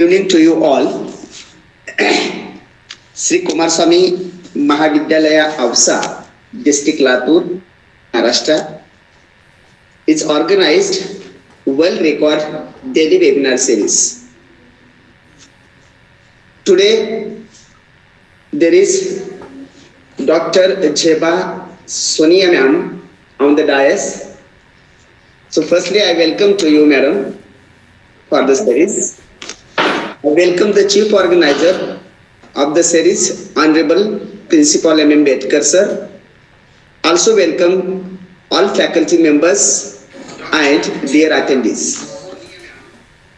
Evening to you all. Shri Kumarswami Mahavidyalaya Ausa, District Latur, Maharashtra, is organized World Record Daily Webinar Series. Today there is Dr. Jeba Sonia ma'am on the dais. So firstly I welcome to you madam for the series. I welcome the chief organizer of the series, Honorable Principal M. Bedkar sir. Also welcome all faculty members and dear attendees.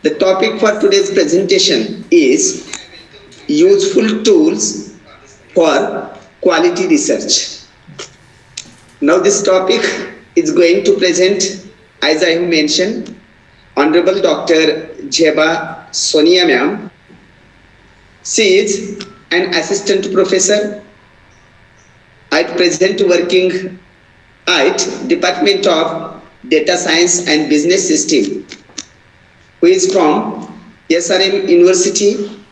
The topic for today's presentation is useful tools for quality research. Now this topic is going to present, as I have mentioned, Honorable Dr. Jeba Sonia ma'am. She is an assistant professor at present working at Department of Data Science and Business System, who is from SRM University,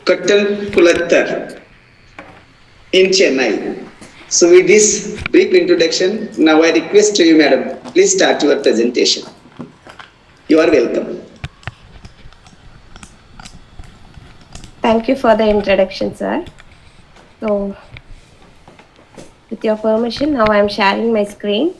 Kattankulathur in Chennai. So with this brief introduction, now I request you madam, please start your presentation. You are welcome. Thank you for the introduction, sir. So, with your permission, now I am sharing my screen.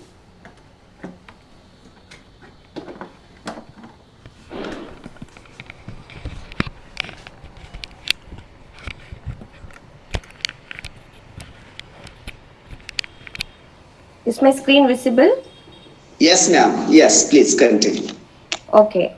Is my screen visible? Yes, ma'am. Yes, please continue. Okay.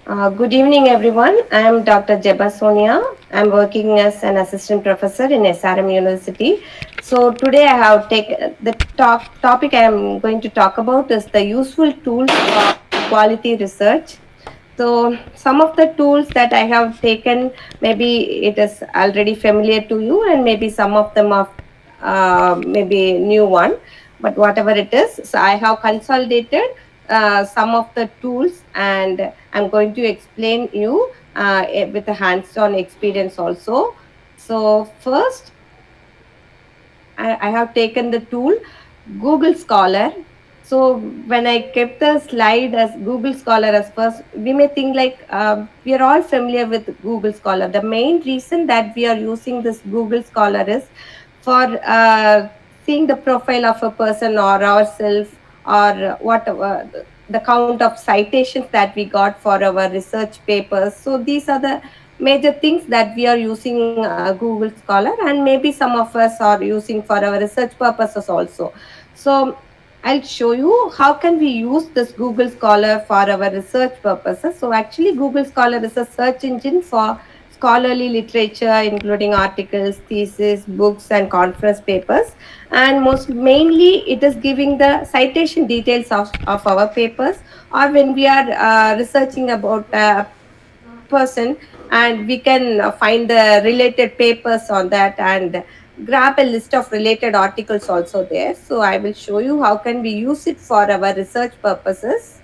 Good evening, everyone. I am Dr. Jeba Sonia. I am working as an assistant professor in SRM University. So today I have taken the topic I am going to talk about is the useful tools for quality research. So some of the tools that I have taken, maybe it is already familiar to you, and maybe some of them are maybe new one. But whatever it is, so I have consolidated some of the tools, and I'm going to explain you with a hands-on experience also. So first, I have taken the tool Google Scholar. So when I kept the slide as Google Scholar as first, we may think like we are all familiar with Google Scholar. The main reason that we are using this Google Scholar is for seeing the profile of a person or ourselves, or whatever the count of citations that we got for our research papers. So these are the major things that we are using Google Scholar, and maybe some of us are using for our research purposes also. So I'll show you how can we use this Google Scholar for our research purposes. So actually Google Scholar is a search engine for scholarly literature, including articles, theses, books, and conference papers. And most mainly, it is giving the citation details of our papers, or when we are researching about a person, and we can find the related papers on that and grab a list of related articles also there. So I will show you how can we use it for our research purposes.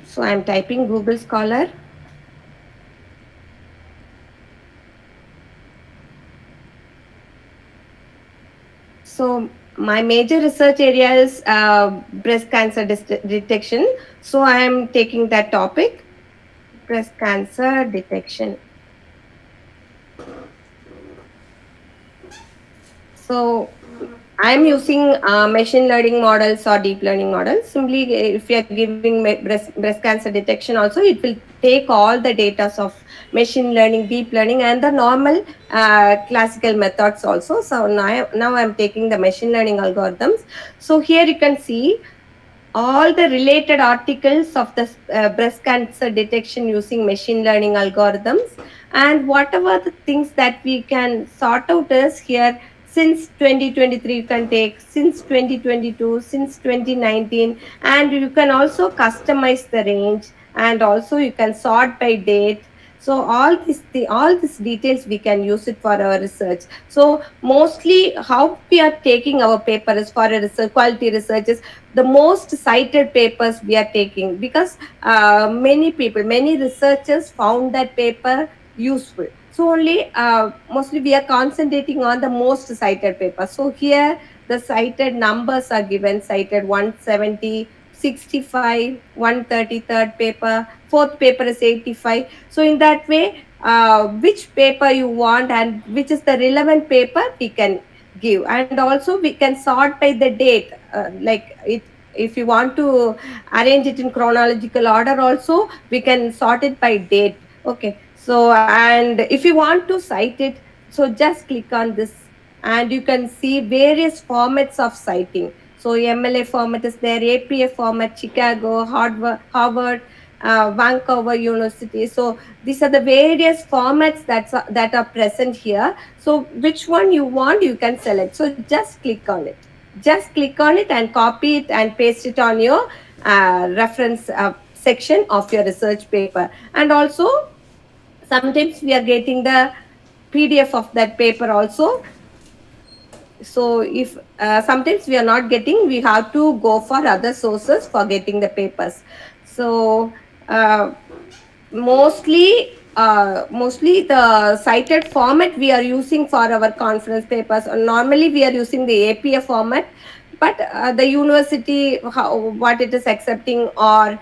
So I'm typing Google Scholar. So my major research area is breast cancer detection. So I am taking that topic, breast cancer detection. So I'm using machine learning models or deep learning models. Simply, if you are giving breast cancer detection, also it will take all the data of machine learning, deep learning, and the normal classical methods also. So now I'm taking the machine learning algorithms. So here you can see all the related articles of the breast cancer detection using machine learning algorithms, and whatever the things that we can sort out is here. Since 2023 you can take, since 2022, since 2019, and you can also customize the range, and also you can sort by date. So all these details we can use it for our research. So mostly how we are taking our paper is for a research, quality research is the most cited papers we are taking, because many people, many researchers found that paper useful. So only mostly we are concentrating on the most cited paper. So here the cited numbers are given: cited 170, 65, 133rd paper, fourth paper is 85. So in that way, which paper you want and which is the relevant paper we can give. And also we can sort by the date, like it, if you want to arrange it in chronological order also, we can sort it by date. Okay, so and if you want to cite it, so just click on this and you can see various formats of citing. So MLA format is there, APA format, Chicago, Harvard, Vancouver University. So these are the various formats that are present here. So which one you want, you can select. So just click on it. Just click on it and copy it and paste it on your reference section of your research paper. And also sometimes we are getting the PDF of that paper also. So if sometimes we are not getting, we have to go for other sources for getting the papers. So mostly the cited format we are using for our conference papers. Normally we are using the APA format, but the university, what it is accepting, or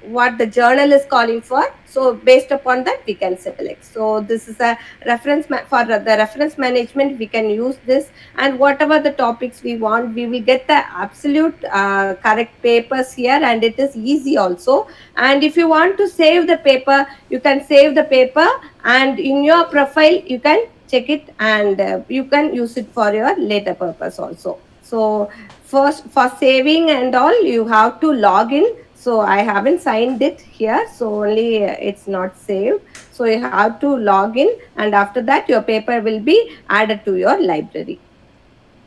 what the journal is calling for, so based upon that we can select. So this is a for the reference management we can use this. And whatever the topics we want, we will get the absolute correct papers here, and it is easy also. And if you want to save the paper, you can save the paper, and in your profile you can check it, and you can use it for your later purpose also. So first, for saving and all, you have to log in. So I haven't signed it here, so only it's not saved. So you have to log in, and after that your paper will be added to your library.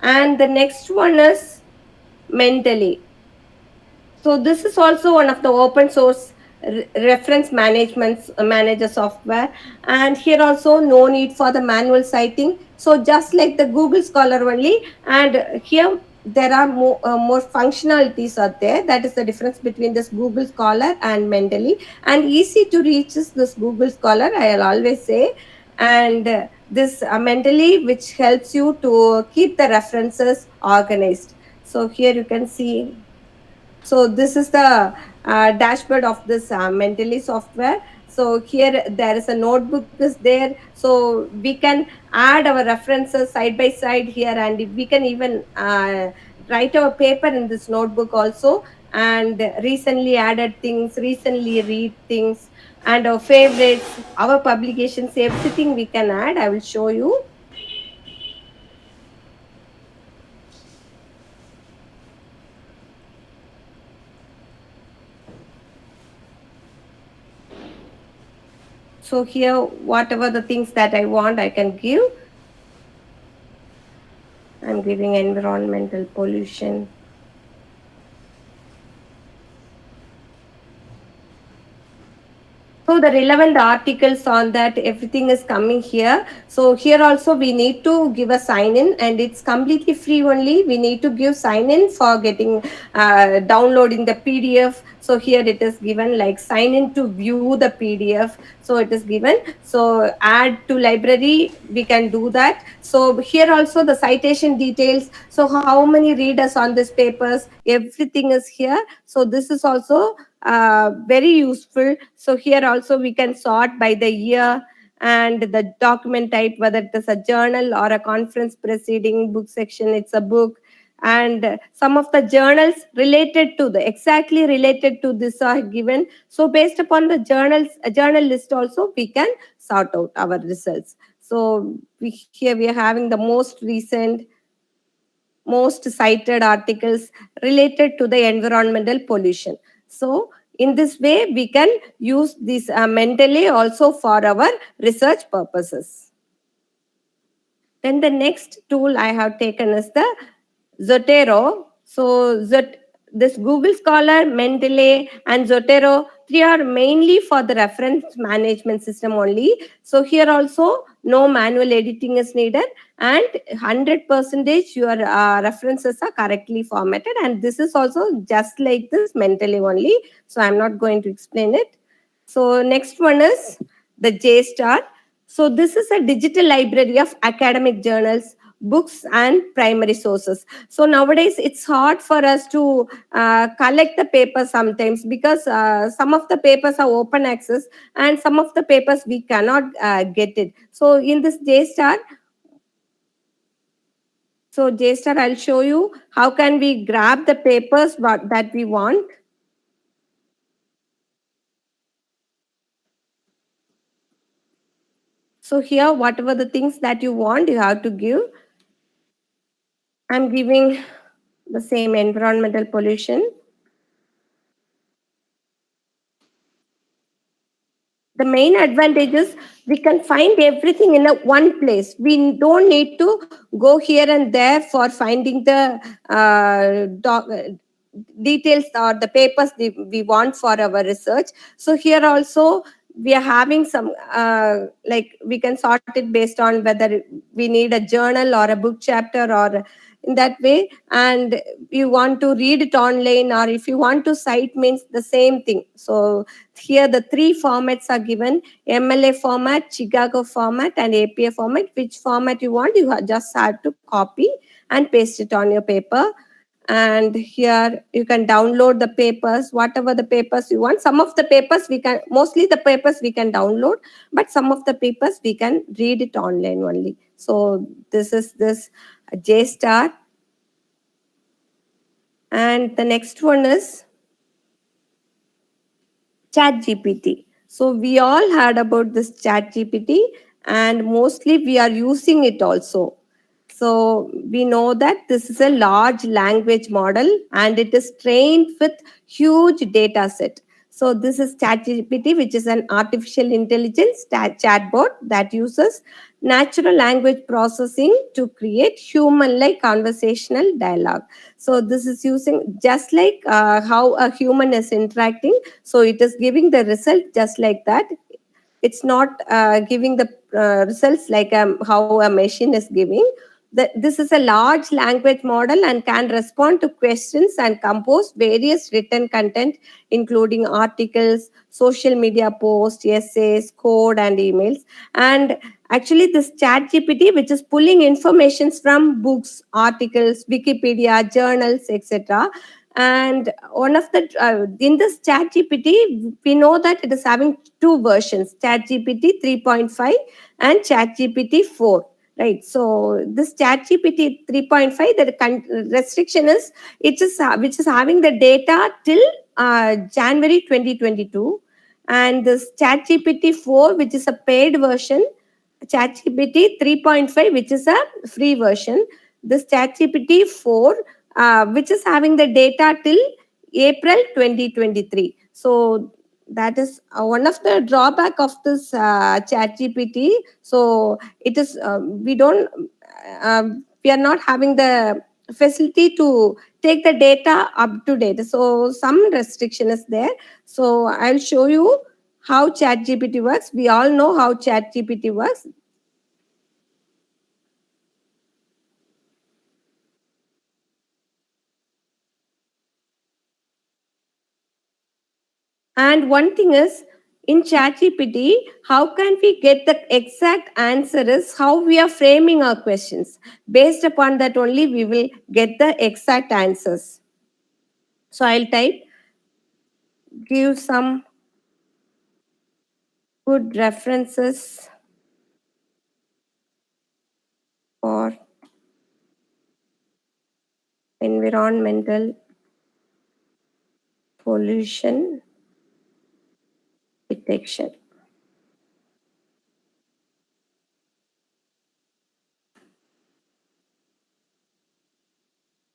And the next one is mentally. So this is also one of the open source reference management manager software. And here also no need for the manual citing. So just like the Google Scholar only, and here there are more functionalities are there. That is the difference between this Google Scholar and Mendeley. And easy to reach is this Google Scholar, I'll always say. And this Mendeley, which helps you to keep the references organized. So here you can see, so this is the dashboard of this mentally software. So here there is a notebook is there, so we can add our references side by side here, and we can even write our paper in this notebook also. And recently added things, recently read things, and our favorites, our publications, everything we can add. I will show you. So here whatever the things that I want, I can give. I'm giving environmental pollution. So the relevant articles on that, everything is coming here. So here also we need to give a sign in, and it's completely free only. We need to give sign in for getting downloading the PDF. So here it is given like sign in to view the PDF. So it is given. So add to library, we can do that. So here also the citation details. So how many readers on this papers, everything is here. So this is also very useful. So here also we can sort by the year and the document type, whether it is a journal or a conference proceeding. Book section, it's a book. And some of the journals related to the exactly related to this are given. So based upon the journals, a journal list also, we can sort out our results. So here we are having the most recent, most cited articles related to the environmental pollution. So in this way, we can use this mentally also for our research purposes. Then the next tool I have taken is the Zotero. So this Google Scholar, Mendeley, and Zotero, three are mainly for the reference management system only. So here also no manual editing is needed, and 100% your references are correctly formatted. And this is also just like this mentally only. So I'm not going to explain it. So next one is the JSTAR. So this is a digital library of academic journals, books, and primary sources. So nowadays it's hard for us to collect the papers sometimes, because some of the papers are open access and some of the papers we cannot get it. So in this JSTAR, I'll show you how can we grab the papers that we want. So here, whatever the things that you want, you have to give. I'm giving the same environmental pollution. The main advantage is we can find everything in a one place. We don't need to go here and there for finding the details or the papers we want for our research. So here also we are having some like we can sort it based on whether we need a journal or a book chapter, or in that way. And you want to read it online, or if you want to cite, means the same thing. So here the three formats are given: MLA format, Chicago format, and APA format. Which format you want, you just have to copy and paste it on your paper. And here you can download the papers, whatever the papers you want. Some of the papers we can, mostly the papers we can download, but some of the papers we can read it online only. So this is this JSTAR. And the next one is ChatGPT. So we all heard about this ChatGPT, and mostly we are using it also. So we know that this is a large language model and it is trained with huge data set. So this is ChatGPT, which is an artificial intelligence chatbot that uses natural language processing to create human-like conversational dialogue. So this is using just like how a human is interacting. So it is giving the result just like that. It's not giving the results like how a machine is giving. This is a large language model and can respond to questions and compose various written content, including articles, social media posts, essays, code, and emails. And actually, this chat GPT, which is pulling informations from books, articles, Wikipedia, journals, etc. And one of the in this chat GPT, we know that it is having two versions: chat GPT 3.5 and chat GPT 4. Right. So this chat GPT 3.5, the restriction is it is which is having the data till January 2022, and this chat GPT 4, which is a paid version, ChatGPT 3.5, which is a free version. This ChatGPT 4, which is having the data till April 2023. So that is one of the drawback of this ChatGPT. So it is we are not having the facility to take the data up to date. So some restriction is there. So I'll show you how ChatGPT works. We all know how ChatGPT works. And one thing is, in ChatGPT, how can we get the exact answer is how we are framing our questions. Based upon that only, we will get the exact answers. So I'll type, give some good references for environmental pollution detection.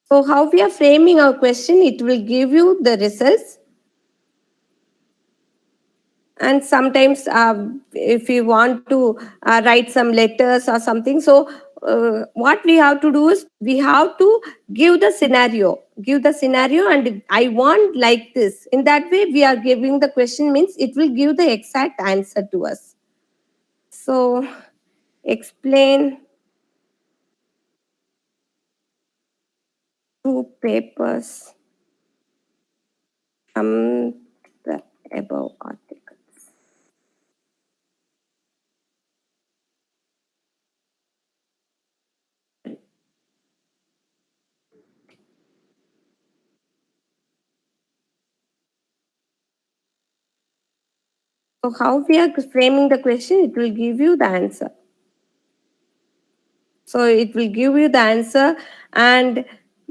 So how we are framing our question, it will give you the results. And sometimes if you want to write some letters or something, so what we have to do is we have to give the scenario, and I want like this. In that way, we are giving the question, means it will give the exact answer to us. So, explain two papers from the above article. So, how we are framing the question, it will give you the answer. So it will give you the answer, and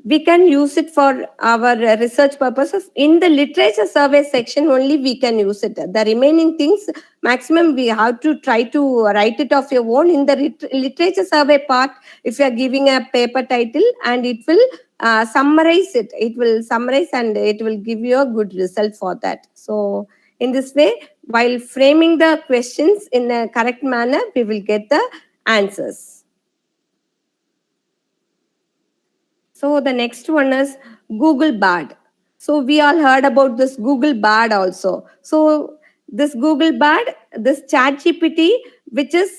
we can use it for our research purposes. In the literature survey section only we can use it. The remaining things, maximum we have to try to write it off your own. In the literature survey part, if you are giving a paper title, and it will summarize it. It will summarize and it will give you a good result for that. So in this way, while framing the questions in a correct manner, we will get the answers. So the next one is Google Bard. So we all heard about this Google Bard also. So this Google Bard, this Chat GPT, which is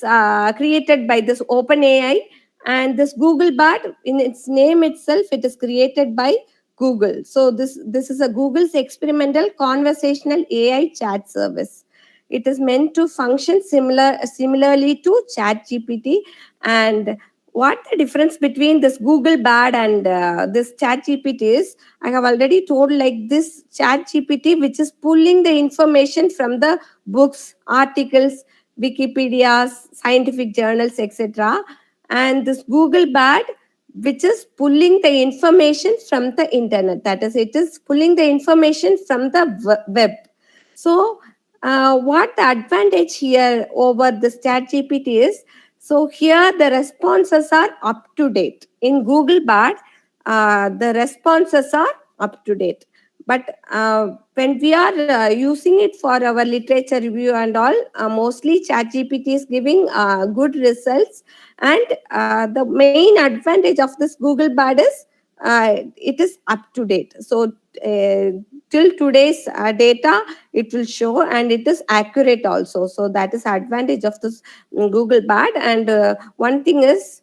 created by this OpenAI, and this Google Bard, in its name itself, it is created by Google. So this is a Google's experimental conversational AI chat service. It is meant to function similarly to Chat GPT. And what the difference between this Google Bard and this Chat GPT is, I have already told, like this Chat GPT, which is pulling the information from the books, articles, Wikipedias, scientific journals, etc. And this Google Bard, which is pulling the information from the internet. That is, it is pulling the information from the web. So, what the advantage here over this Chat GPT is, so here the responses are up to date. In Google Bard, the responses are up to date. But when we are using it for our literature review and all, mostly ChatGPT is giving good results. And the main advantage of this Google Bard is it is up to date. So till today's data, it will show, and it is accurate also. So that is advantage of this Google Bard. And one thing is,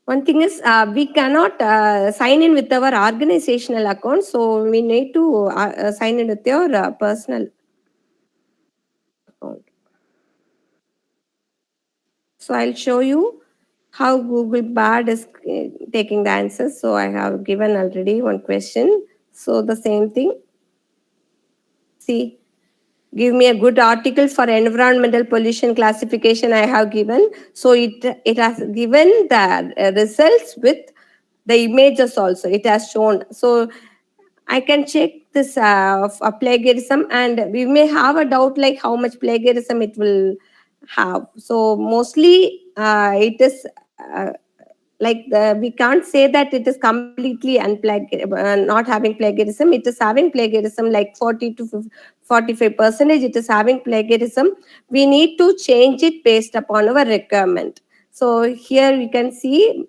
we cannot sign in with our organizational account, so we need to sign in with your personal account. So I'll show you how Google Bard is taking the answers. So I have given already one question. So the same thing. See, give me a good article for environmental pollution classification I have given. So it has given the results with the images also. It has shown. So I can check this plagiarism, and we may have a doubt like how much plagiarism it will have. So mostly it is like we can't say that it is completely not having plagiarism. It is having plagiarism like 40 to 45%. It is having plagiarism. We need to change it based upon our requirement. So here we can see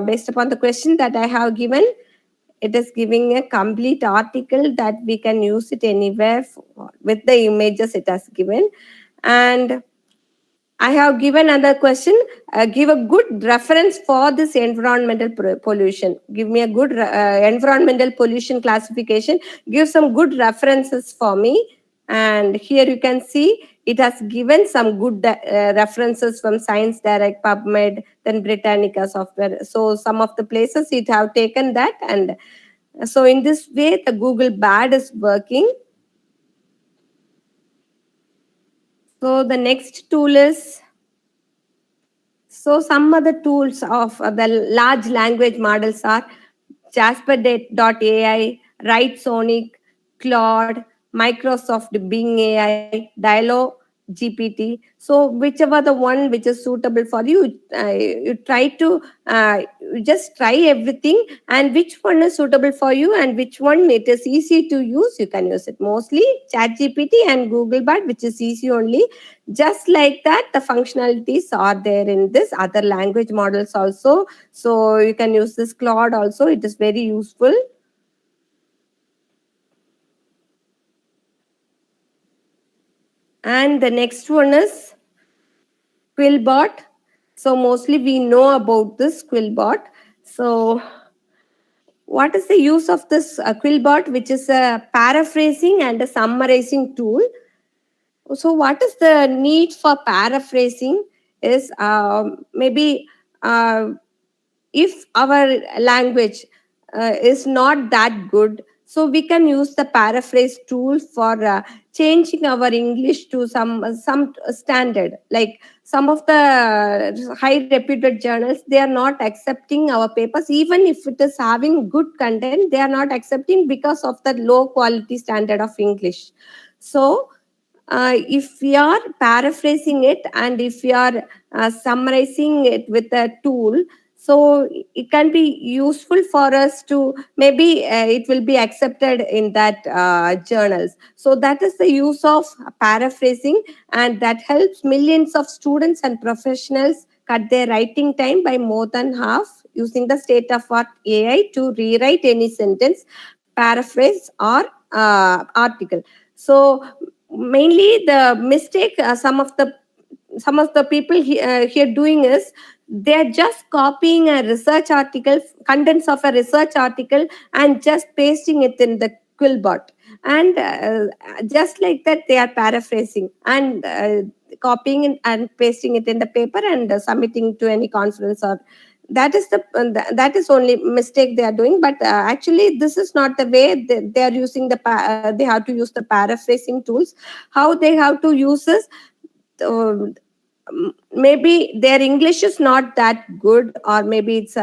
based upon the question that I have given, it is giving a complete article that we can use it anywhere with the images it has given. And I have given another question. Give a good reference for this environmental pollution. Give me a good environmental pollution classification. Give some good references for me. And here you can see it has given some good references from Science Direct, PubMed, then Britannica software. So some of the places it have taken that. And so in this way, the Google Bard is working. So the next tool is, so some other tools of the large language models are Jasper.ai, Write Sonic, Claude, Microsoft Bing AI, Dialog GPT. So whichever the one which is suitable for you, you try to just try everything, and which one is suitable for you and which one it is easy to use, you can use it. Mostly ChatGPT and Google Bard, which is easy only. Just like that, the functionalities are there in this other language models also. So you can use this Claude also, it is very useful. And the next one is Quillbot. So mostly we know about this Quillbot. So what is the use of this Quillbot, which is a paraphrasing and a summarizing tool? So what is the need for paraphrasing is maybe if our language is not that good, so we can use the paraphrase tool for changing our English to some standard. Like some of the high reputed journals, they are not accepting our papers even if it is having good content. They are not accepting because of the low quality standard of English. So if we are paraphrasing it and if we are summarizing it with a tool, so it can be useful for us to maybe it will be accepted in that journals. So that is the use of paraphrasing, and that helps millions of students and professionals cut their writing time by more than half, using the state of art AI to rewrite any sentence, paraphrase, or article. So mainly the mistake some of the people here doing is they're just copying a research article, contents of a research article, and just pasting it in the Quillbot, and just like that they are paraphrasing and copying and pasting it in the paper and submitting to any conference. Or that is that is only mistake they are doing. But actually this is not the way they are using they have to use the paraphrasing tools. How they have to use this, um, maybe their English is not that good, or maybe it's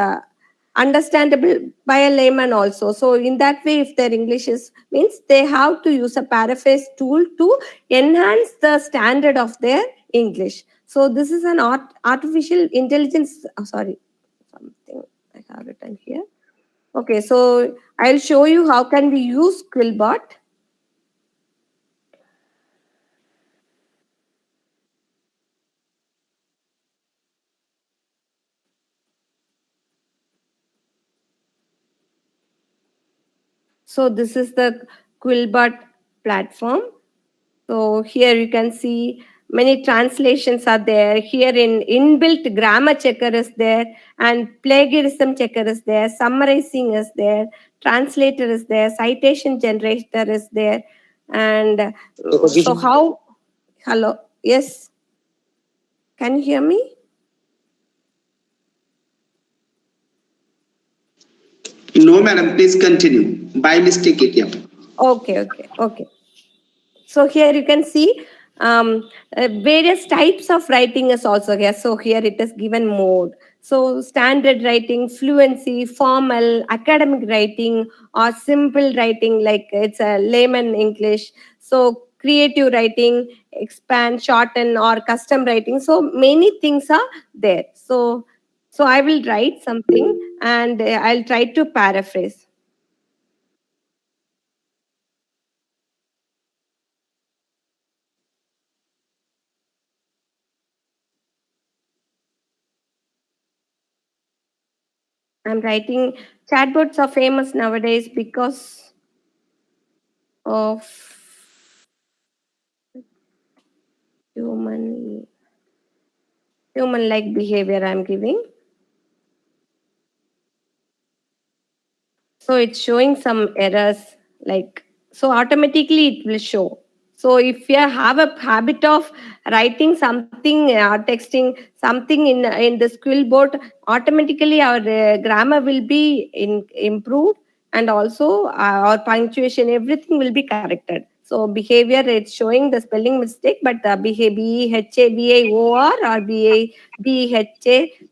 understandable by a layman also. So in that way, if their English is means, they have to use a paraphrase tool to enhance the standard of their English. So this is an artificial intelligence. Oh, sorry, something I have written here. Okay, so I'll show you how can we use Quillbot. So this is the Quillbot platform. So here you can see many translations are there. Here in inbuilt grammar checker is there, and plagiarism checker is there, summarizing is there, translator is there, citation generator is there. And so how, hello, yes, can you hear me? No, madam, please continue. By mistake, it, yeah. Okay. So here you can see various types of writing is also here. So here it is given mode. So standard writing, fluency, formal, academic writing, or simple writing, like it's a layman English. So creative writing, expand, shorten, or custom writing. So many things are there. So I will write something and I'll try to paraphrase. I'm writing. Chatbots are famous nowadays because of human human like behavior I'm giving. So it's showing some errors, like, so automatically it will show. So if you have a habit of writing something or texting something in the skill board, automatically our grammar will be improved, and also our punctuation, everything will be corrected. So behavior, it's showing the spelling mistake, but BHAVAOR or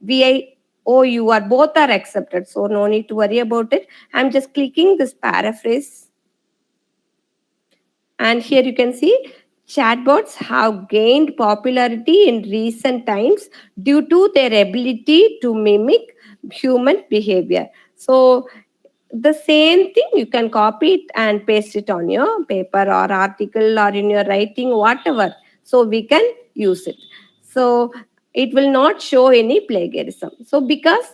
BHAVAOUR both are accepted. So no need to worry about it. I'm just clicking this paraphrase. And here you can see chatbots have gained popularity in recent times due to their ability to mimic human behavior. So the same thing you can copy it and paste it on your paper or article or in your writing, whatever. So we can use it. So it will not show any plagiarism. So because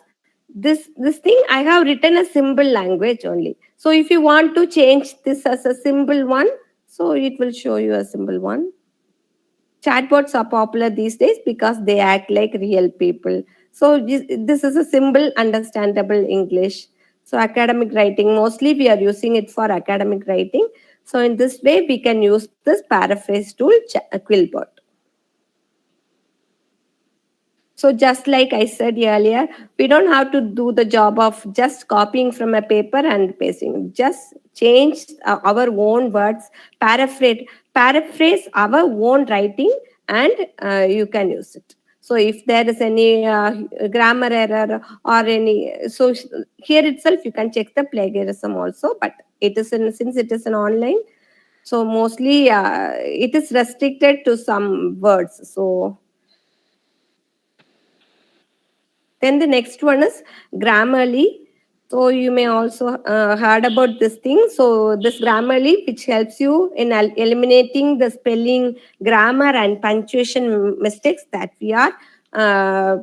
this thing I have written a simple language only. So if you want to change this as a simple one, so it will show you a simple one. Chatbots are popular these days because they act like real people. So this is a simple understandable English. So academic writing, mostly we are using it for academic writing. So in this way we can use this paraphrase tool, Quillbot. So just like I said earlier, we don't have to do the job of just copying from a paper and pasting. Just change our own words, paraphrase our own writing, and you can use it. So if there is any grammar error or any, so here itself you can check the plagiarism also. But it is since it is an online, so mostly it is restricted to some words. So then the next one is Grammarly. So you may also heard about this thing. So this Grammarly, which helps you in eliminating the spelling, grammar, and punctuation mistakes that we are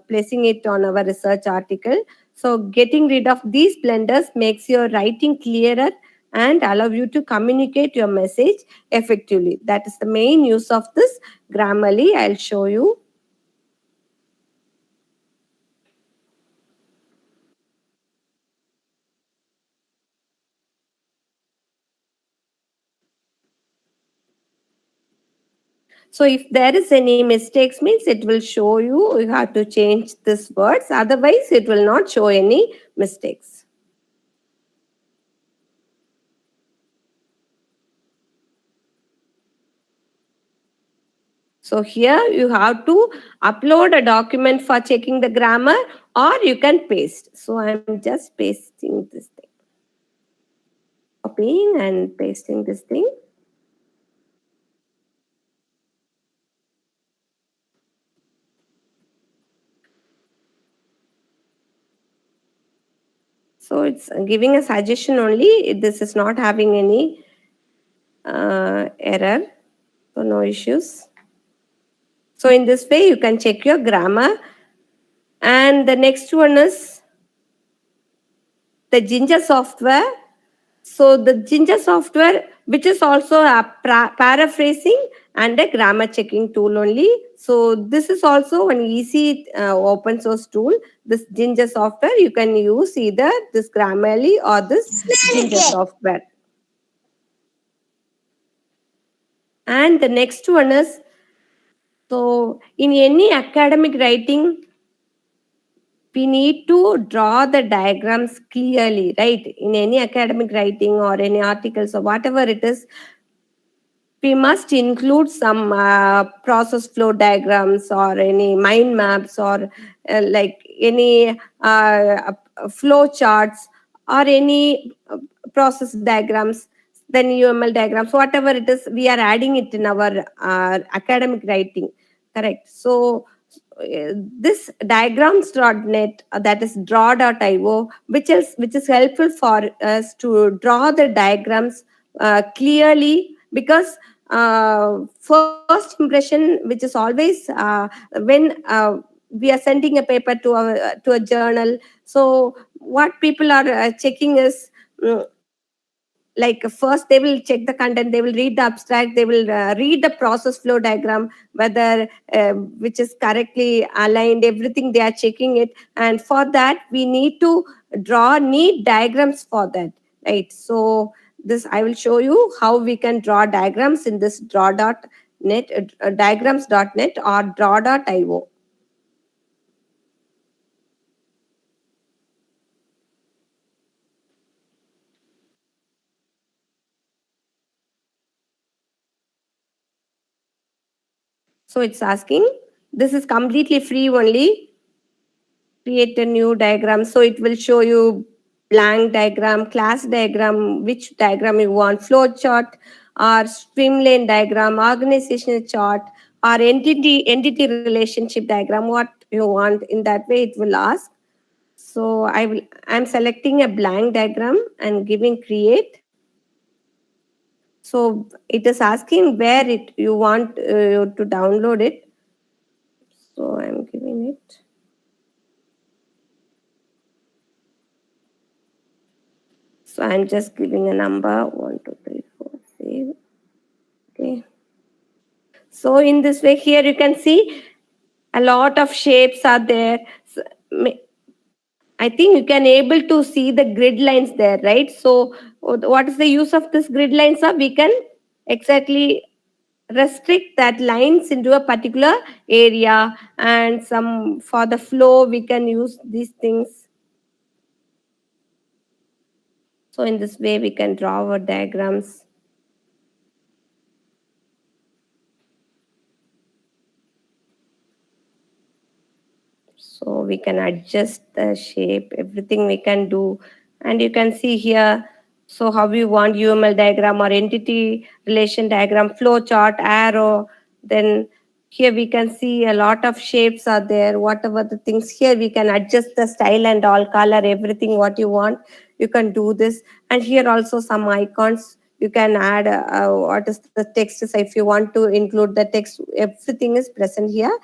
placing it on our research article. So getting rid of these blunders makes your writing clearer and allow you to communicate your message effectively. That is the main use of this Grammarly. I'll show you. So if there is any mistakes means it will show you have to change these words. Otherwise, it will not show any mistakes. So here you have to upload a document for checking the grammar, or you can paste. So I'm just pasting this thing. Copying and pasting this thing. So it's giving a suggestion only. This is not having any error. So no issues. So in this way, you can check your grammar. And the next one is the Ginger software. So the Ginger software, which is also a paraphrasing and a grammar checking tool only. So this is also an easy open source tool. This Ginger software, you can use either this Grammarly or this Ginger software. And the next one is, so in any academic writing, we need to draw the diagrams clearly, right? In any academic writing or any articles or whatever it is, we must include some process flow diagrams or any mind maps or like any flow charts or any process diagrams, then UML diagrams, whatever it is, we are adding it in our academic writing, correct? So this diagrams.net, that is draw.io, which is helpful for us to draw the diagrams clearly, because first impression, which is always when we are sending a paper to a journal, so what people are checking is, like first they will check the content, they will read the abstract, they will read the process flow diagram, whether which is correctly aligned, everything they are checking it. And for that we need to draw neat diagrams for that, right? So this I will show you how we can draw diagrams in this draw.net, diagrams.net or draw.io. So it's asking, this is completely free only. Create a new diagram. So it will show you blank diagram, class diagram, which diagram you want, flow chart or streamline diagram, organizational chart, or entity relationship diagram, what you want. In that way it will ask. So I'm selecting a blank diagram and giving create. So it is asking where it you want to download it. So I'm giving it. So I'm just giving a number 1, 2, 3, 4, save. Okay. So in this way, here you can see a lot of shapes are there. So, I think you can able to see the grid lines there, right? So what is the use of this grid lines? We can exactly restrict that lines into a particular area, and some for the flow we can use these things. So in this way we can draw our diagrams. So we can adjust the shape, everything we can do. And you can see here, so how you want UML diagram or entity relation diagram, flow chart, arrow. Then here we can see a lot of shapes are there, whatever the things. Here we can adjust the style and all, color, everything what you want. You can do this. And here also some icons. You can add what is the text. So if you want to include the text, everything is present here.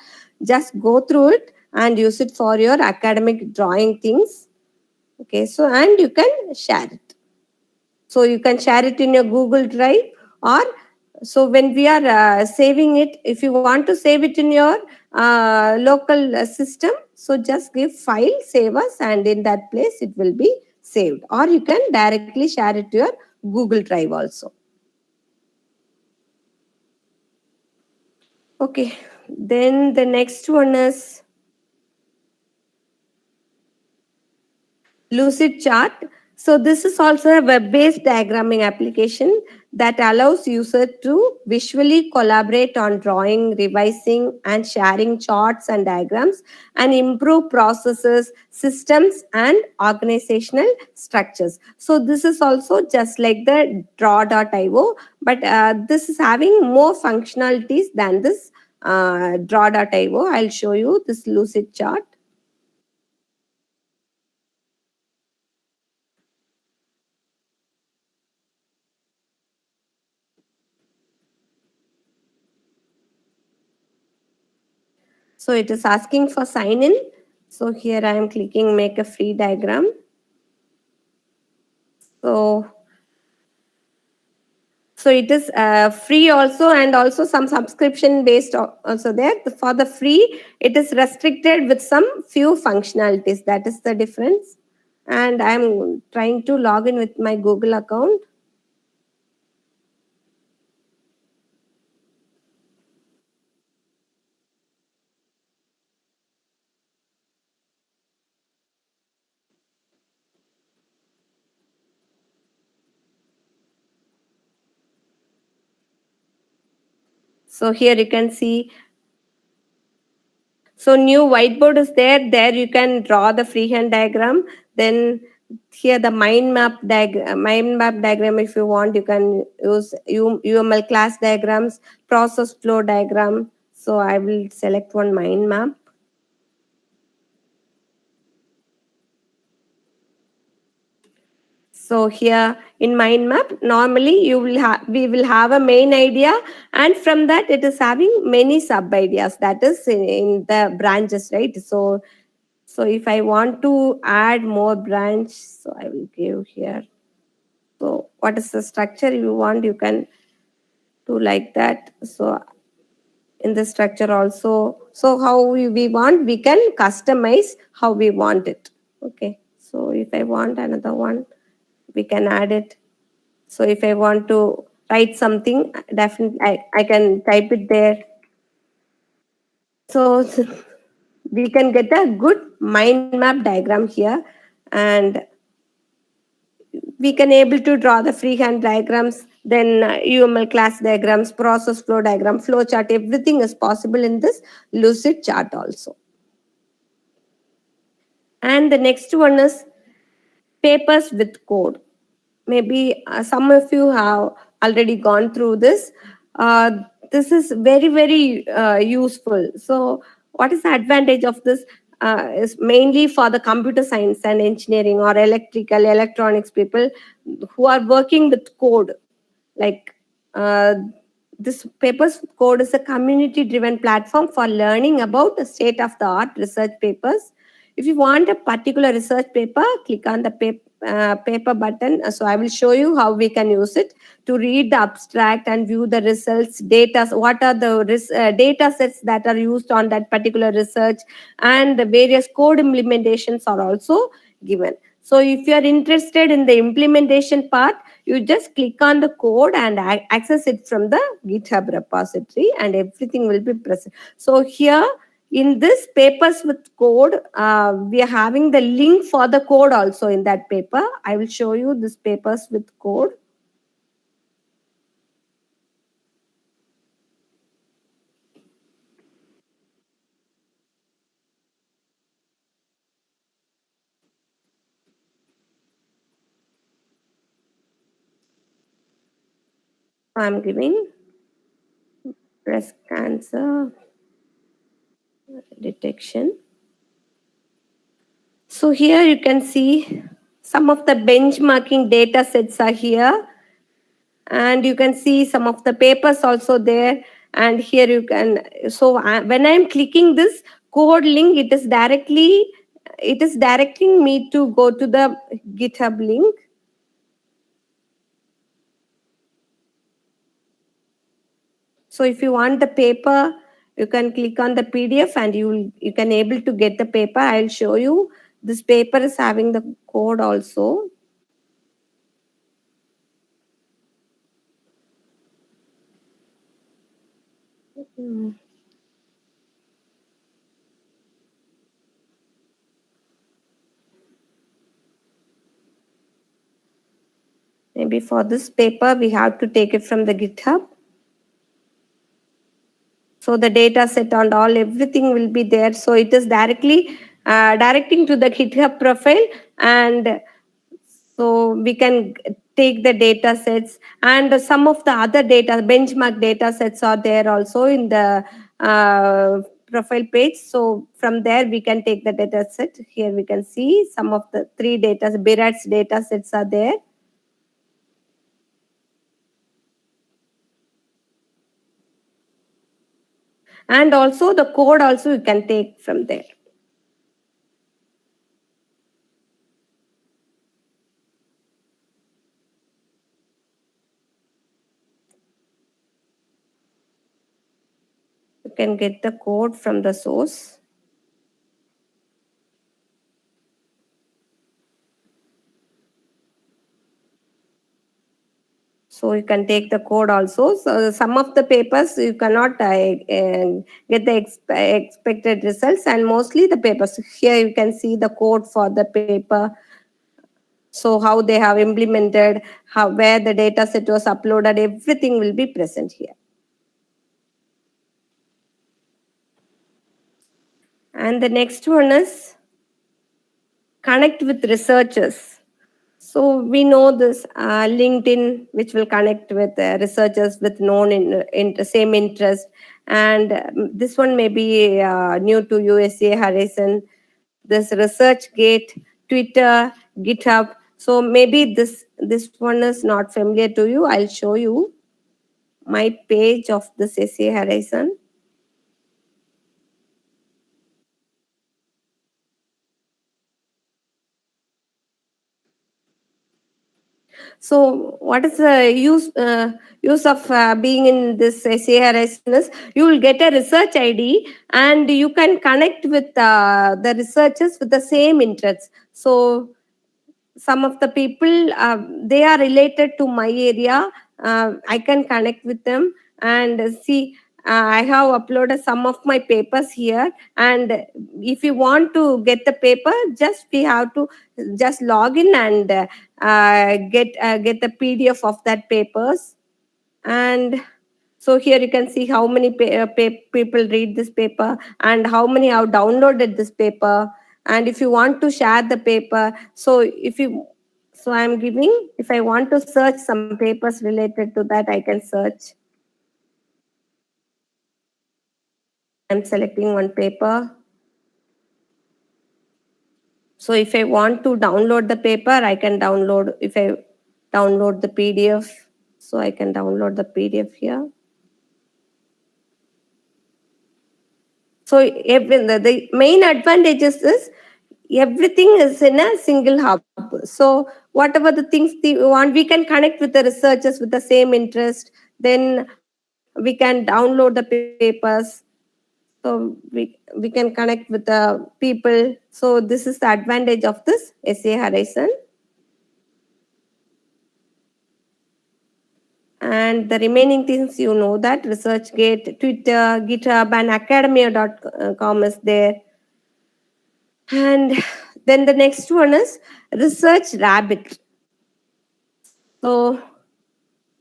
Just go through it and use it for your academic drawing things. Okay, so and you can share it. So you can share it in your Google Drive, or so when we are saving it, if you want to save it in your local system, so just give file, save us, and in that place it will be saved. Or you can directly share it to your Google Drive also. Okay, then the next one is Lucid Chart. So this is also a web-based diagramming application that allows users to visually collaborate on drawing, revising, and sharing charts and diagrams, and improve processes, systems, and organizational structures. So this is also just like the draw.io, but this is having more functionalities than this draw.io. I'll show you this Lucid Chart. So it is asking for sign in. So here I am clicking make a free diagram. So so it is free also, and also some subscription based also there. For the free, it is restricted with some few functionalities. That is the difference. And I'm trying to log in with my Google account. So here you can see. So new whiteboard is there. There you can draw the freehand diagram. Then here the mind map diagram. If you want, you can use UML class diagrams, process flow diagram. So I will select one mind map. So here in mind map, normally we will have a main idea, and from that it is having many sub ideas. That is in the branches, right? So if I want to add more branch, so I will give here. So what is the structure you want? You can do like that. So in the structure also, so how we want, we can customize how we want it. Okay. So if I want another one, we can add it. So if I want to write something, definitely I can type it there. So we can get a good mind map diagram here, and we can able to draw the freehand diagrams, then UML class diagrams, process flow diagram, flow chart, everything is possible in this Lucid Chart also. And the next one is papers with code. Maybe some of you have already gone through this. This is very, very useful. So what is the advantage of this? is mainly for the computer science and engineering or electrical, electronics people who are working with code. Like uh, this papers code is a community driven platform for learning about the state of the art research papers. If you want a particular research paper, click on the paper button. So I will show you how we can use it to read the abstract and view the results, data, what are the data sets that are used on that particular research, and the various code implementations are also given. So if you are interested in the implementation part, you just click on the code and access it from the GitHub repository, and everything will be present. So here in this papers with code, we are having the link for the code also in that paper. I will show you this papers with code. I'm giving breast cancer detection. So here you can see some of the benchmarking data sets are here, and you can see some of the papers also there. And here you can, so when I'm clicking this code link, it is directing me to go to the GitHub link. So if you want the paper, you can click on the PDF and you can able to get the paper. I'll show you. This paper is having the code also. Hmm. Maybe for this paper, we have to take it from the GitHub. So the data set and all, everything will be there. So it is directly directing to the GitHub profile, and so we can take the data sets, and some of the other data benchmark data sets are there also in the profile page. So from there we can take the data set. Here we can see some of the three data Birat's data sets are there. And also the code also you can take from there. You can get the code from the source. So you can take the code also. So some of the papers you cannot get the expected results, and mostly the papers. Here you can see the code for the paper. So how they have implemented, how where the data set was uploaded, everything will be present here. And the next one is connect with researchers. So we know this LinkedIn, which will connect with researchers with known in the same interest, and this one may be new to USA Horizon. This ResearchGate, Twitter, GitHub. So maybe this one is not familiar to you. I'll show you my page of this SA Horizon. So, what is the use of being in this SARS? Is you will get a research ID, and you can connect with the researchers with the same interests. So, some of the people they are related to my area. I can connect with them and see. I have uploaded some of my papers here, and if you want to get the paper, just we have to just log in and get the PDF of that papers. And so here you can see how many people read this paper and how many have downloaded this paper. And if you want to share the paper, so I'm giving, if I want to search some papers related to that, I can search. I'm selecting one paper. So if I want to download the paper, I can download. If I download the PDF, so I can download the PDF here. So the main advantages is everything is in a single hub. So whatever the things we want, we can connect with the researchers with the same interest. Then we can download the papers. So we can connect with the people. So this is the advantage of this SA Horizon. And the remaining things, you know, that ResearchGate, Twitter, GitHub, and academia.com is there. And then the next one is Research Rabbit. So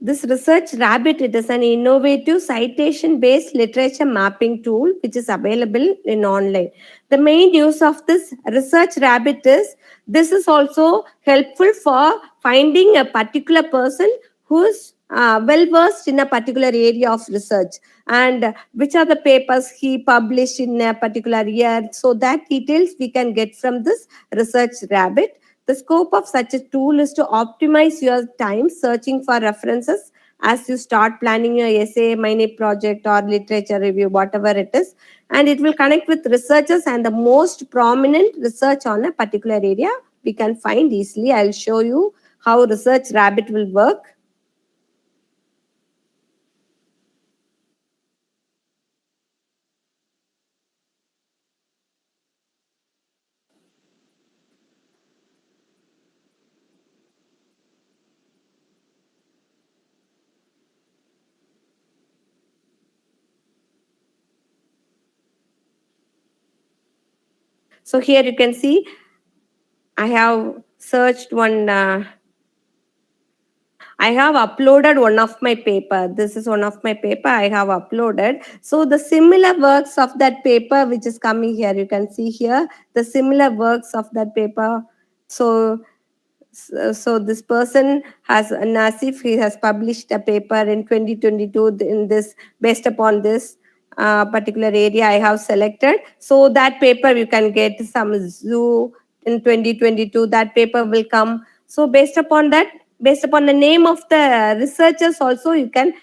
this Research Rabbit, it is an innovative citation-based literature mapping tool which is available in online. The main use of this Research Rabbit is this is also helpful for finding a particular person who's well versed in a particular area of research, and which are the papers he published in a particular year. So that details we can get from this Research Rabbit. The scope of such a tool is to optimize your time searching for references as you start planning your essay, mini project, or literature review, whatever it is. And it will connect with researchers and the most prominent research on a particular area we can find easily. I'll show you how Research Rabbit will work. So here you can see I have searched one. I have uploaded one of my paper. This is one of my paper I have uploaded. So the similar works of that paper which is coming here, you can see here the similar works of that paper. So this person has Nasif, he has published a paper in 2022 in this, based upon this particular area I have selected. So that paper you can get some zoo in 2022, that paper will come. So based upon that, based upon the name of the researchers also, you can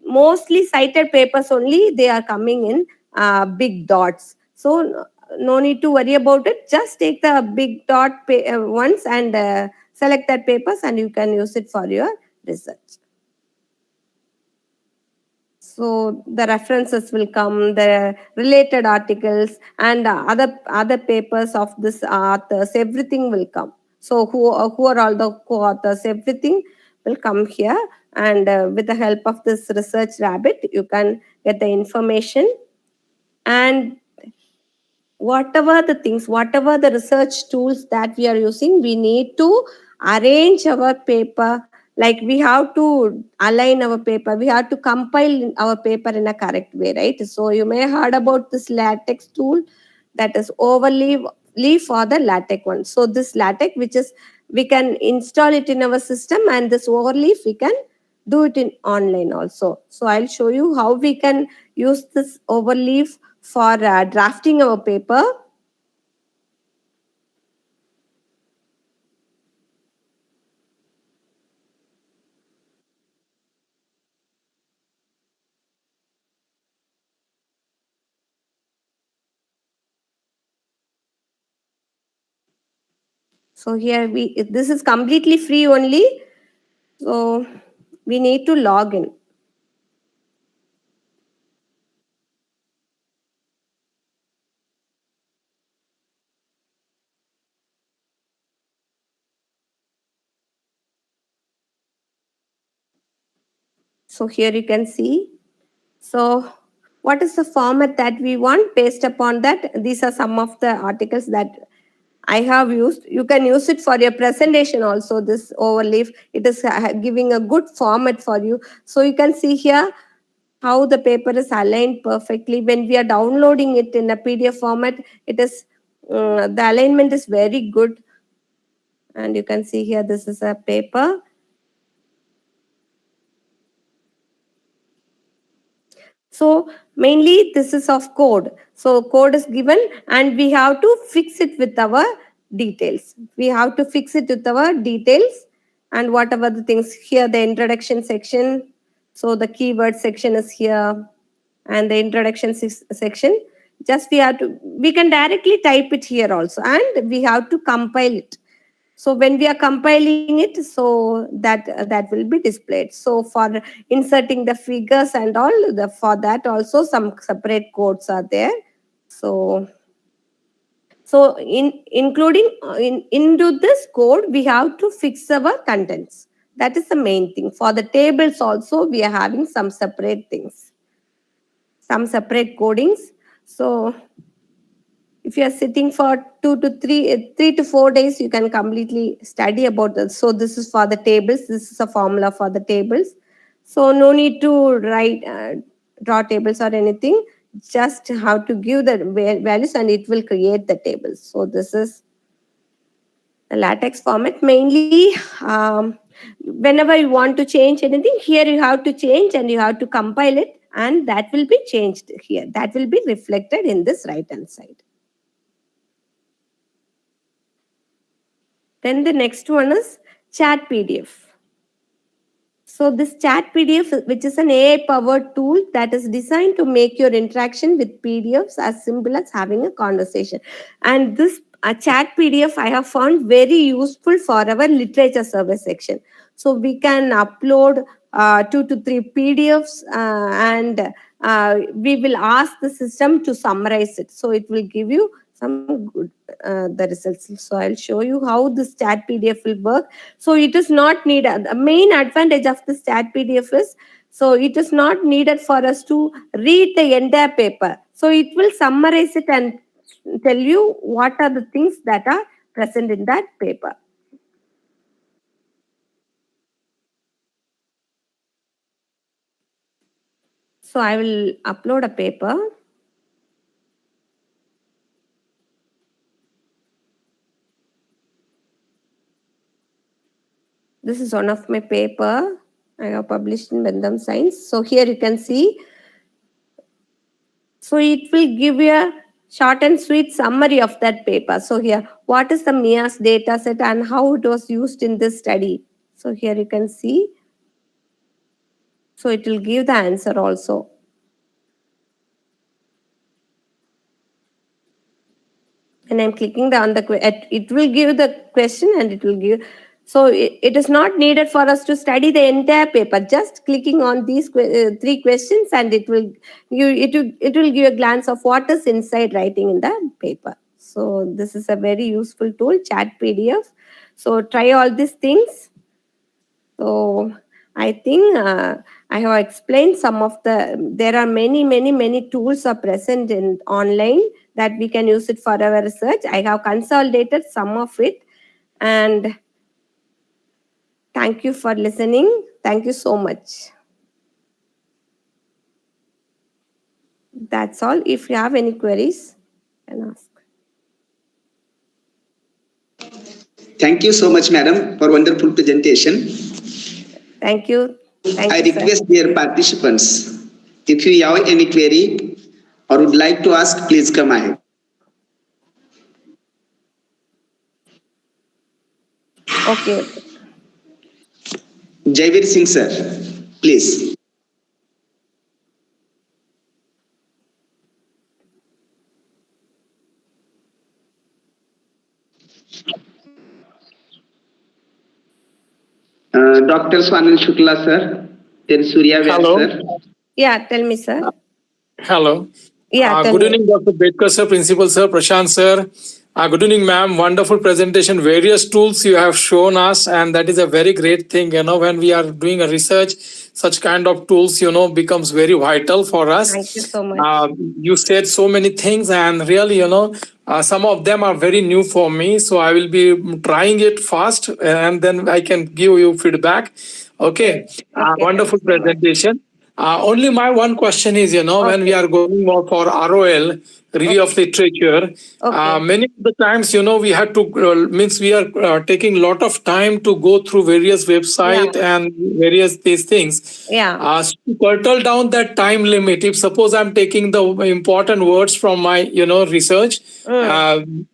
mostly cited papers only, they are coming in big dots. So no need to worry about it. Just take the big dot ones and select that papers, and you can use it for your research. So the references will come, the related articles, and other papers of this authors, everything will come. So who are all the co-authors, everything will come here. And with the help of this Research Rabbit, you can get the information. And whatever the things, whatever the research tools that we are using, we need to arrange our paper. Like we have to align our paper, we have to compile our paper in a correct way, right? So you may heard about this latex tool, that is overlay for the latex one. So this latex, which is we can install it in our system, and this overleaf we can do it in online also. So I'll show you how we can use this overleaf for drafting our paper. So here this is completely free only. So we need to log in. So here you can see. So what is the format that we want? Based upon that, these are some of the articles that I have used. You can use it for your presentation also, this overleaf. It is giving a good format for you. So you can see here how the paper is aligned perfectly. When we are downloading it in a PDF format, it is the alignment is very good. And you can see here, this is a paper. So mainly this is of code. So code is given and we have to fix it with our details. We have to fix it with our details and whatever the things here, the introduction section. So the keyword section is here and the introduction section. Just we can directly type it here also, and we have to compile it. So when we are compiling it, so that will be displayed. So for inserting the figures and all, for that also some separate codes are there. So including into this code, we have to fix our contents. That is the main thing. For the tables also, we are having some separate things, some separate codings. So if you are sitting for 3 to 4 days, you can completely study about this. So this is for the tables. This is a formula for the tables. So no need to write, draw tables or anything. Just how to give the values and it will create the tables. So this is the LaTeX format. Mainly, whenever you want to change anything, here you have to change and you have to compile it, and that will be changed here. That will be reflected in this right-hand side. Then the next one is chat PDF. So this chat PDF, which is an AI-powered tool that is designed to make your interaction with PDFs as simple as having a conversation. And this chat PDF I have found very useful for our literature service section. So we can upload 2 to 3 PDFs and we will ask the system to summarize it. So it will give you some good the results. So I'll show you how this chat PDF will work. So it is not needed. The main advantage of this chat PDF is, so it is not needed for us to read the entire paper. So it will summarize it and tell you what are the things that are present in that paper. So I will upload a paper. This is one of my paper I have published in Bandham Science. So here you can see. So it will give you a short and sweet summary of that paper. So here, what is the MIAS data set and how it was used in this study? So here you can see. So it will give the answer also. And I'm clicking on the, it will give the question and it will give. So it is not needed for us to study the entire paper. Just clicking on these 3 questions and it will give a glance of what is inside writing in the paper. So this is a very useful tool, chat PDF. So try all these things. So I think I have explained some of there are many tools are present in online that we can use it for our research. I have consolidated some of it, and thank you for listening. Thank you so much. That's all. If you have any queries, you can ask. Thank you so much, madam, for wonderful presentation. Thank you. I request dear participants, if you have any query or would like to ask, please come ahead. Okay. Jaivir Singh sir, please. Dr. Swanil Shukla sir, then Surya Vyas sir. Yeah, tell me, sir. Hello. Yeah, good evening, Dr. Bedkar sir, Principal sir, Prashant sir. Good evening, ma'am. Wonderful presentation. Various tools you have shown us, and that is a very great thing. When we are doing a research, such kind of tools, becomes very vital for us. Thank you so much. You said so many things, and really, some of them are very new for me. So I will be trying it fast, and then I can give you feedback. Okay. Wonderful presentation. Only my one question is, when we are going for ROL, review of literature. Okay. Many of the times, we had to means we are taking a lot of time to go through various website and various these things. Yeah. To curtail down that time limit, if suppose I'm taking the important words from my research, and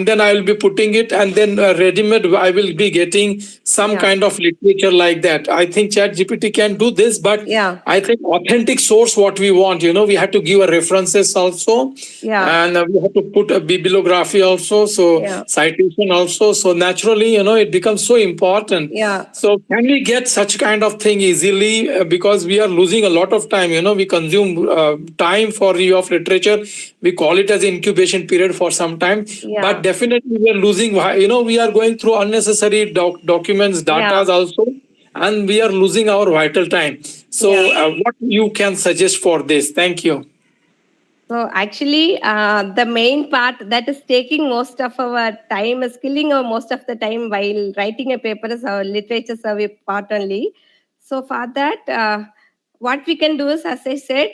then I will be putting it, and then ready-made I will be getting some kind of literature like that. I think Chat GPT can do this, but I think authentic source what we want, we have to give a references also, and we have to put a bibliography also, so citation also. So naturally, it becomes so important. So can we get such kind of thing easily? Because we are losing a lot of time. We consume time for review of literature. We call it as incubation period for some time, but definitely we are losing. We are going through unnecessary documents, data also, and we are losing our vital time. So what you can suggest for this? Thank you. So actually, the main part that is taking most of our time is killing our most of the time while writing a paper is our literature survey part only. So for that, what we can do is, as I said,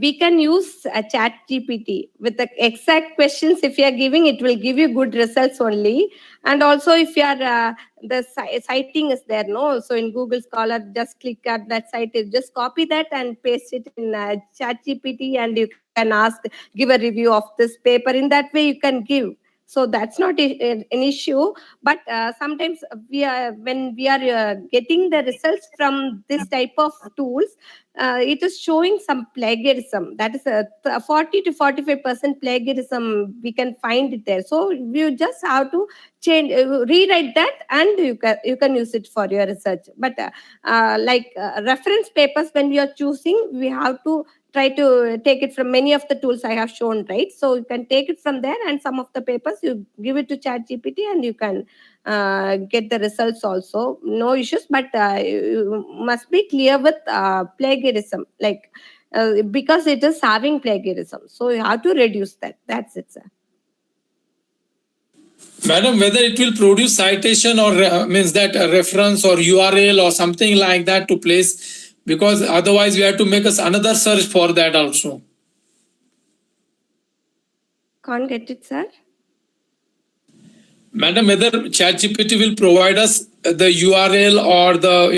we can use a Chat GPT with the exact questions. If you are giving, it will give you good results only. And also, if you are the citing is there, no. So in Google Scholar, just click at that site, just copy that and paste it in Chat GPT, and you can ask, give a review of this paper. In that way, you can give. So that's not an issue. But sometimes when we are getting the results from this type of tools, it is showing some plagiarism. That is a 40 to 45% plagiarism. We can find it there. So you just have to change, rewrite that, and you can use it for your research. But reference papers, when we are choosing, we have to try to take it from many of the tools I have shown, right? So you can take it from there, and some of the papers you give it to Chat GPT, and you can get the results also. No issues, but you must be clear with plagiarism, because it is having plagiarism. So you have to reduce that. That's it, sir. Madam, whether it will produce citation or means that a reference or URL or something like that to place, because otherwise we have to make us another search for that also. Can't get it, sir. Madam, whether ChatGPT will provide us the URL or the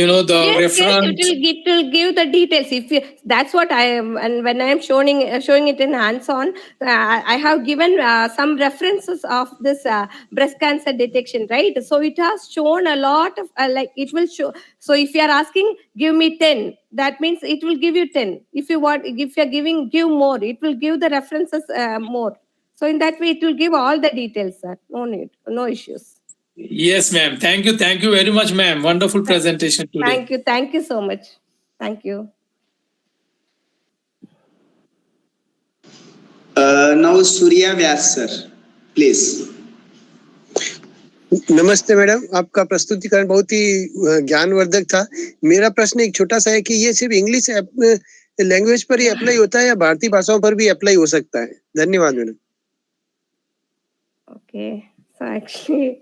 reference. Yes, it will give the details. That's what I am, and when I am showing it in hands-on, I have given some references of this breast cancer detection, right? So it has shown a lot of it will show. So if you are asking, give me 10, that means it will give you 10. If you are giving, give more, it will give the references more. So in that way, it will give all the details, sir. No need, no issues. Yes, ma'am. Thank you very much, ma'am. Wonderful presentation today. Thank you so much. Thank you. Now Surya Vyas sir, please. नमस्ते madam, आपका प्रस्तुतिकरण बहुत ही ज्ञानवर्धक था। मेरा प्रश्न एक छोटा सा है कि ये सिर्फ इंग्लिश लैंग्वेज पर ही अप्लाई होता है या भारतीय भाषाओं पर भी अप्लाई हो सकता है? धन्यवाद madam. Okay, so actually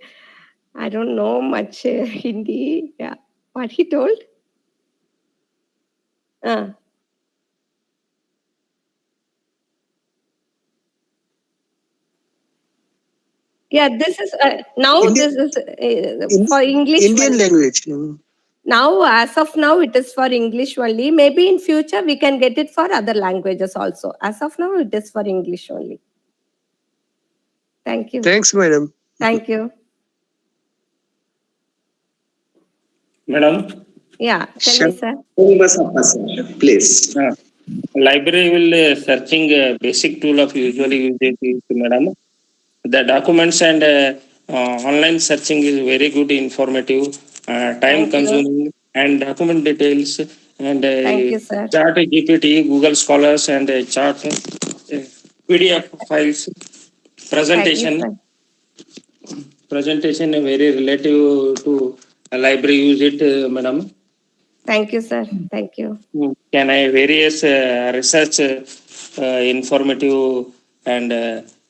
I don't know much Hindi. Yeah, what he told? Yeah, this is now this is for English. Indian language. Now, as of now, it is for English only. Maybe in future we can get it for other languages also. As of now, it is for English only. Thank you. Thanks, madam. Thank you. Madam? Yeah, tell me, sir. Please. Library will searching basic tool of usually used, madam. The documents and online searching is very good, informative, time consuming, and document details, and Thank you, sir. Chat GPT, Google Scholars, and chart PDF files. Presentation very relative to library use it, madam. Thank you, sir. Thank you. Can I various research informative and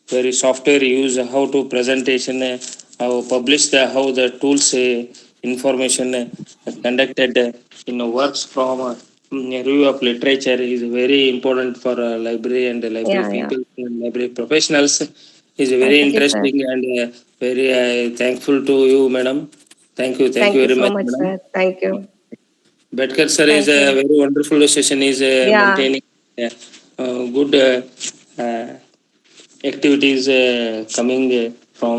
very software use how to presentation, how publish how the tools information conducted in works from review of literature is very important for library and library Yeah. people and library professionals. Is very Thank you, sir. interesting and very thankful to you, madam. Thank you Thank you very so much, much, madam. sir. Thank you. Bedkar sir is Thank a you. very wonderful session. Is Yeah. maintaining good activities coming from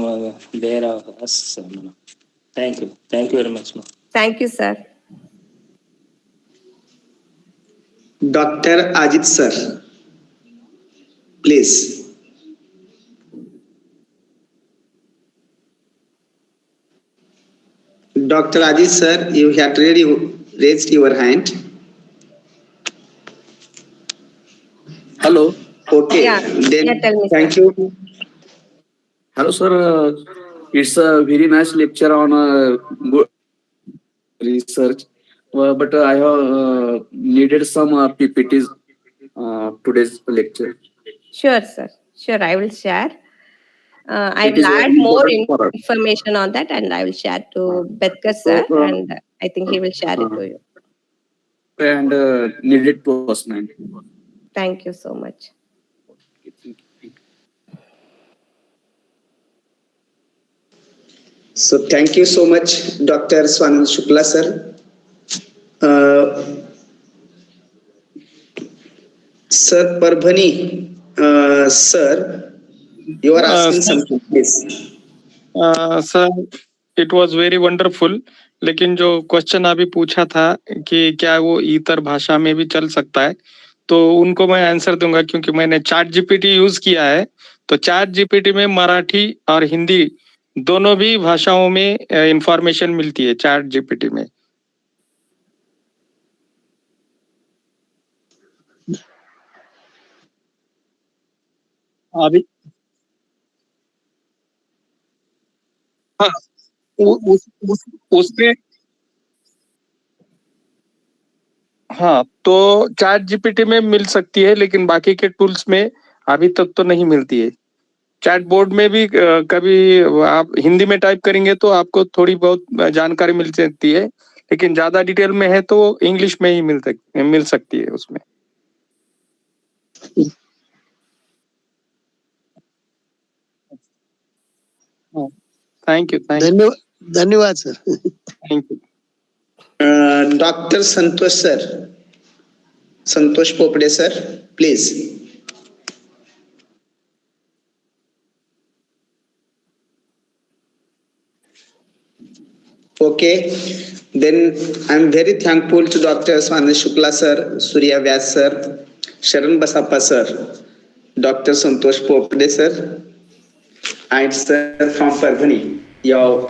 there us. Thank you. Thank you very much, ma'am. Thank you, sir. Dr. Ajit sir, please. Dr. Ajit sir, you had already raised your hand. Hello. Okay, Yeah. then Tell me, thank sir. you. Hello, sir. It's a very nice lecture on good research. But I have needed some PPTs today's lecture. Sure, sir. Sure, I will share. I It will is add very more important for us. information on that, and I will share to Betkar So, sir, and I think he will share it to you. and needed to us, man. Thank you so much. So thank you so much, Dr. Swanand Shukla sir. Uh, Sir Parbhani, sir, you are asking Sir, something, please. Sir it was very wonderful लेकिन जो question अभी पूछा था कि क्या वो इतर भाषा में भी चल सकता है तो उनको मैं आंसर दूंगा क्योंकि मैंने चैट जीपीटी यूज किया है तो चैट जीपीटी में मराठी और हिंदी दोनों भी भाषाओं में इंफॉर्मेशन मिलती है चैट जीपीटी में अभी हाँ उसमें हाँ तो चैट जीपीटी में मिल सकती है लेकिन बाकी के टूल्स में अभी तक तो नहीं मिलती है चैट बोर्ड में भी कभी आप हिंदी में टाइप करेंगे तो आपको थोड़ी बहुत जानकारी मिल सकती है लेकिन ज्यादा डिटेल में है तो इंग्लिश में ही मिल सकती है उसमें थैंक यू धन्यवाद sir. Thank you Dr. Santosh sir, Santosh Popde sir, please. Okay, then I'm very thankful to Dr. Swanand Shukla sir, Surya Vyas sir, Sharan Basappa sir, Dr. Santosh Popde sir, and sir from Parbhani. You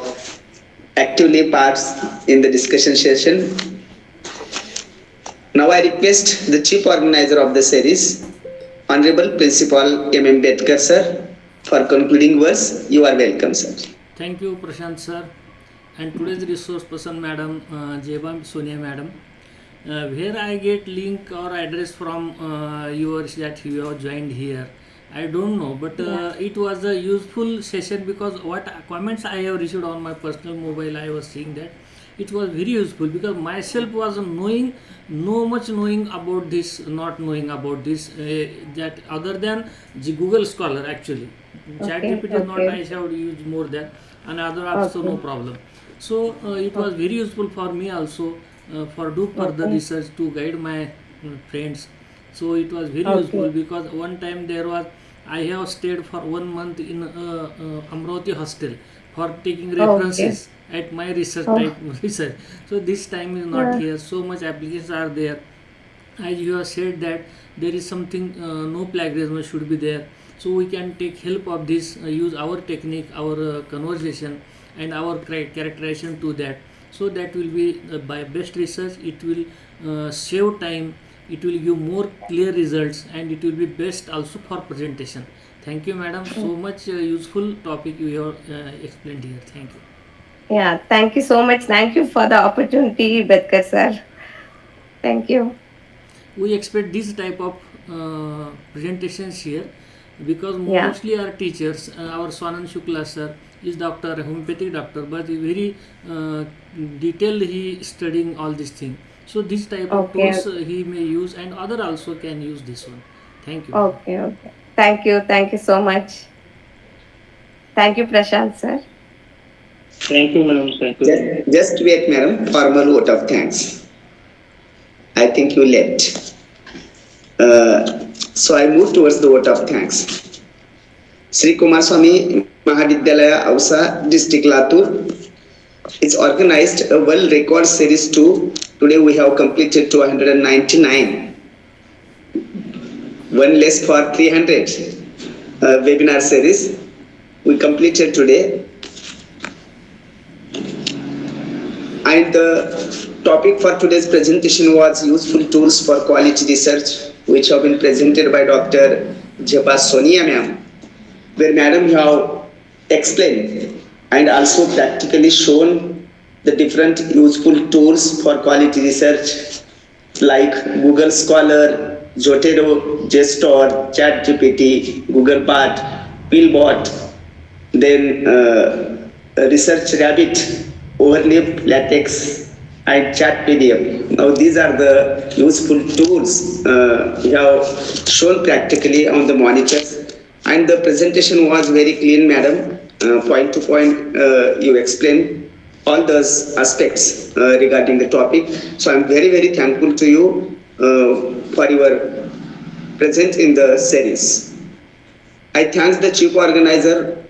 actively parts in the discussion session. Now I request the chief organizer of the series, Honorable Principal M.M. Bedkar sir, for concluding words. You are welcome, sir. Thank you, Prashant sir, and today's resource person, Madam Jeba, Sonia, Madam. Where I get link or address from yours that you have joined here, I don't know, but it was a useful session because what comments I have received on my personal mobile, I was seeing that it was very useful because myself was knowing no much knowing about this, not knowing about this that other than the Google Scholar actually. Chat GPT is not I have used more than and other also no problem. So it was very useful for me also for do further research to guide my friends. So it was very useful because one time there was I have stayed for 1 month in Amravati hostel for taking references at my research type research. So this time is not here. So much applications are there. As you have said that there is something no plagiarism should be there. So we can take help of this, use our technique, our conversation, and our characterization to that. So that will be by best research. It will save time. It will give more clear results, and it will be best also for presentation. Thank you, madam. So much useful topic you have explained here. Thank you. Yeah, thank you so much. Thank you for the opportunity, Betkar sir. Thank you. We expect this type of presentations here because mostly our teachers, our Swanand Shukla sir is doctor, homeopathic doctor, but very detailed he studying all these things. So this type of Okay. tools he may use, and other also can use this one. Thank you. Okay. Okay. Thank you. Thank you so much. Thank you, Prashant sir. Thank you, madam. Thank you. Just wait, madam. Formal vote of thanks. I think you left. So I move towards the vote of thanks. Shri Kumarswami, Mahavidyalaya, Ausa, District Latur. It's organized a world record series 2. Today we have completed 299. One less for 300 webinar series. We completed today. And the topic for today's presentation was useful tools for quality research, which have been presented by Dr. Jeba Sonia ma'am, where madam have explained and also practically shown the different useful tools for quality research like Google Scholar, Zotero, JSTOR, ChatGPT, Google Bard, Pillbot, then Research Rabbit, Overleaf, LaTeX, and ChatPDF. Now these are the useful tools we have shown practically on the monitors, and the presentation was very clean, madam. Point to point, you explained all those aspects regarding the topic. So I'm very, very thankful to you for your presence in the series. I thank the chief organizer